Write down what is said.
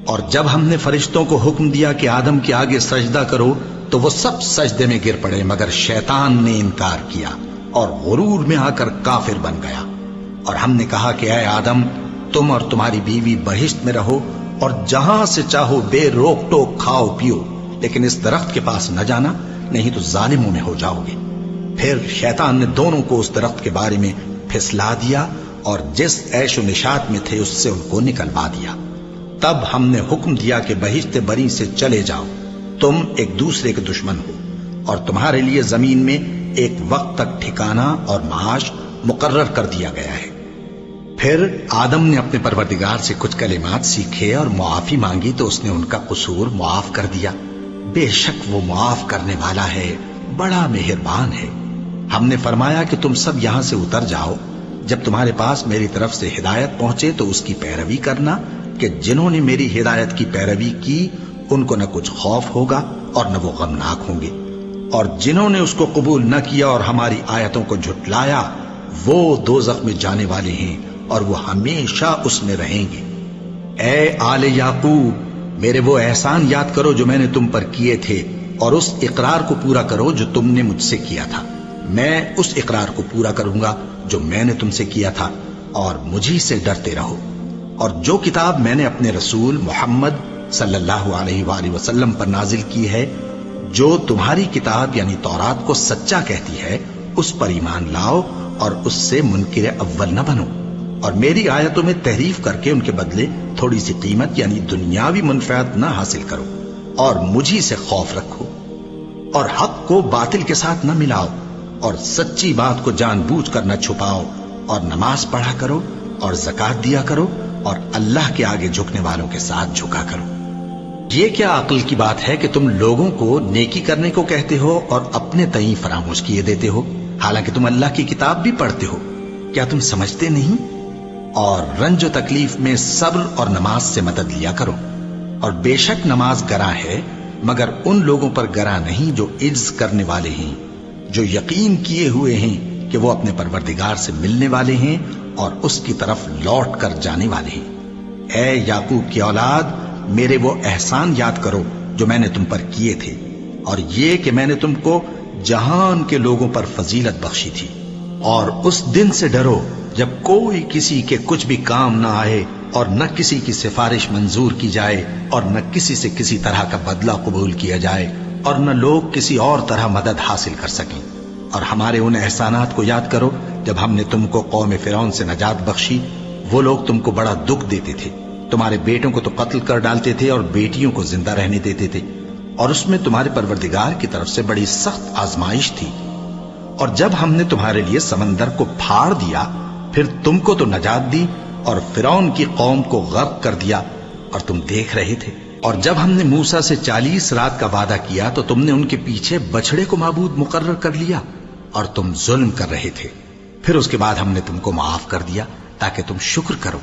اور جب ہم نے فرشتوں کو حکم دیا کہ آدم کے آگے سجدہ کرو تو وہ سب سجدے میں گر پڑے مگر شیطان نے انکار کیا اور غرور میں آ کر کافر بن گیا۔ اور ہم نے کہا کہ اے آدم، تم اور تمہاری بیوی بہشت میں رہو اور جہاں سے چاہو بے روک ٹوک کھاؤ پیو، لیکن اس درخت کے پاس نہ جانا، نہیں تو ظالموں میں ہو جاؤ گے۔ پھر شیطان نے دونوں کو اس درخت کے بارے میں پھسلا دیا اور جس عیش و نشاط میں تھے اس سے ان کو نکلوا دیا۔ تب ہم نے حکم دیا کہ بہشت بری سے چلے جاؤ، تم ایک دوسرے کے دشمن ہو، اور تمہارے لیے زمین میں ایک وقت تک ٹھکانہ اور معاش مقرر کر دیا گیا ہے۔ پھر آدم نے اپنے پروردگار سے کچھ کلمات سیکھے اور معافی مانگی تو اس نے ان کا قصور معاف کر دیا۔ بے شک وہ معاف کرنے والا ہے، بڑا مہربان ہے۔ ہم نے فرمایا کہ تم سب یہاں سے اتر جاؤ، جب تمہارے پاس میری طرف سے ہدایت پہنچے تو اس کی پیروی کرنا کہ جنہوں نے میری ہدایت کی پیروی کی ان کو نہ کچھ خوف ہوگا اور نہ وہ غمناک ہوں گے، اور جنہوں نے اس کو قبول نہ کیا اور ہماری آیتوں کو جھٹلایا وہ دوزخ میں جانے والے ہیں اور وہ ہمیشہ اس میں رہیں گے۔ اے آل یعقوب، میرے وہ احسان یاد کرو جو میں نے تم پر کیے تھے، اور اس اقرار کو پورا کرو جو تم نے مجھ سے کیا تھا۔ میں اس اقرار کو پورا کروں گا جو میں نے تم سے کیا تھا، اور مجھی سے ڈرتے رہو۔ اور جو کتاب میں نے اپنے رسول محمد صلی اللہ علیہ وآلہ وسلم پر نازل کی ہے، جو تمہاری کتاب یعنی تورات کو سچا کہتی ہے، اس پر ایمان لاؤ اور اس سے منکر اول نہ بنو، اور میری آیتوں میں تحریف کر کے ان کے بدلے تھوڑی سی قیمت یعنی دنیاوی منفعت نہ حاصل کرو، اور مجھی سے خوف رکھو، اور حق کو باطل کے ساتھ نہ ملاؤ، اور سچی بات کو جان بوجھ کر نہ چھپاؤ، اور نماز پڑھا کرو اور زکوٰۃ دیا کرو، اور اللہ کے آگے جھکنے والوں کے ساتھ جھکا کرو۔ یہ کیا عقل کی بات ہے کہ تم لوگوں کو نیکی کرنے کو کہتے ہو اور اپنے تئیں فراموش کیے دیتے ہو، حالانکہ تم اللہ کی کتاب بھی پڑھتے ہو؟ کیا تم سمجھتے نہیں؟ اور رنج و تکلیف میں صبر اور نماز سے مدد لیا کرو، اور بے شک نماز گراں ہے مگر ان لوگوں پر گراں نہیں جو عجز کرنے والے ہیں، جو یقین کیے ہوئے ہیں کہ وہ اپنے پروردگار سے ملنے والے ہیں اور اس کی طرف لوٹ کر جانے والے ہیں۔ اے یعقوب کی اولاد، میرے وہ احسان یاد کرو جو میں نے تم پر کیے تھے، اور یہ کہ میں نے تم کو جہان کے لوگوں پر فضیلت بخشی تھی۔ اور اس دن سے ڈرو جب کوئی کسی کے کچھ بھی کام نہ آئے، اور نہ کسی کی سفارش منظور کی جائے، اور نہ کسی سے کسی طرح کا بدلہ قبول کیا جائے، اور نہ لوگ کسی اور طرح مدد حاصل کر سکیں۔ اور ہمارے ان احسانات کو یاد کرو جب ہم نے تم کو قوم فرعون سے نجات بخشی۔ وہ لوگ تم کو بڑا دکھ دیتے تھے، تمہارے بیٹوں کو تو قتل کر ڈالتے تھے اور بیٹیوں کو زندہ رہنے دیتے تھے، اور اس میں تمہارے پروردگار کی طرف سے بڑی سخت آزمائش تھی۔ اور جب ہم نے تمہارے لیے سمندر کو پھاڑ دیا، پھر تم کو تو نجات دی اور فرعون کی قوم کو غرق کر دیا، اور تم دیکھ رہے تھے۔ اور جب ہم نے موسیٰ سے 40 رات کا وعدہ کیا تو تم نے ان کے پیچھے بچڑے کو معبود مقرر کر لیا، اور تم ظلم کر رہے تھے۔ پھر اس کے بعد ہم نے تم کو معاف کر دیا تاکہ تم شکر کرو۔